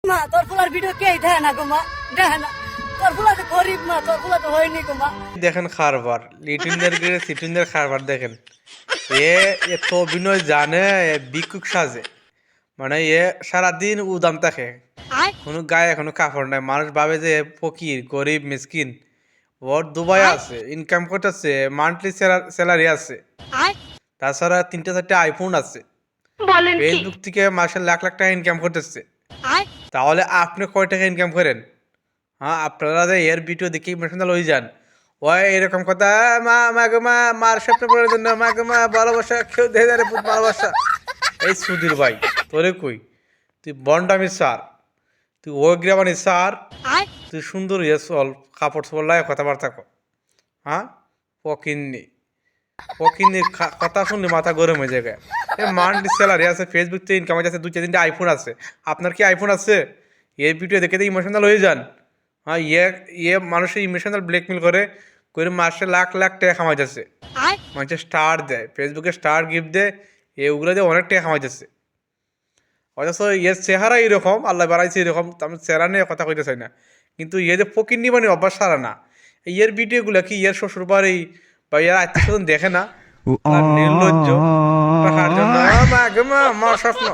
মা তোর fuller video কে দেয় না গো মা, দেয় না। তোর ফুলা তো গরিব মা, তোর ফুলা তো হয়নি গো মা। দেখেন খারবার লিটুইনদের গিয়ে সিটুইনদের খারবার দেখেন। এ এত অভিনয় জানে, এ ভিক্ষুক সাজে। মানে এ সারাদিন উদাম থাকে, কোনো গায়ে কোনো কাপড় নাই। মানুষ ভাবে যে এ ফকির গরিব মিসকিন। ওর দুবাই আছে, ইনকাম করতেছে, মান্থলি স্যালারি আছে, তাছাড়া 3-4টা আইফোন আছে, ফেসবুক থেকে মাসে লাখ লাখ টাকা ইনকাম করতেছে। তাহলে আপনি কয় টাকা ইনকাম করেন? হ্যাঁ, আপনারা যে এর ভিডিও দেখে ইমোশনাল হয়ে যান। ওই এরকম কথা, মা মা গো মা, মার স্বপ্ন পড়ার জন্য মা গো মা, ভালোবাসা কেউ দেয় না রে পুত, ভালোবাসা। এই সুধীর ভাই, তোরে কই, তুই বন্ডামি স্যার, তুই ও গ্রামানি স্যার, তুই সুন্দর ইয়ে চল, কাপড় চোপড় লাগে কথাবার্তা কর। হ্যাঁ, ফকিন্নি ফকিন্নির কথা শুনলে মাথা গরম হয়ে যায়। এই মান্থলি স্যালারি আছে, ফেসবুক থেকে ইনকাম আছে, 2-3টা আইফোন আছে। আপনার কি আইফোন আছে? এই ভিডিও দেখে তো ইমোশনাল হয়ে যান। হ্যাঁ, ইয়ে মানুষের ইমোশনাল ব্ল্যাকমেল করে করে মাসে লাখ লাখ টাকা কামাই যাচ্ছে। মানুষের স্টার দেয়, ফেসবুকে স্টার গিফট দেয়, এগুলো দিয়ে অনেক টাকা কামাই যাচ্ছে। অথচ ইয়ের চেহারা এরকম, আল্লাহ বাড়াইছে এরকম, আমি চেহারা নিয়ে কথা কইতে চাই না। কিন্তু ইয়ে যে ফকিন্নি মানে অভ্যাস সারা না। ইয়ের ভিডিওগুলো কি ইয়ের শ্বশুর বাড়ি বা ইয়ার আত্মীয় স্বজন দেখে না? আর নির্লজ্জ টাকার জন্য মা গো মা, আমার স্বপ্ন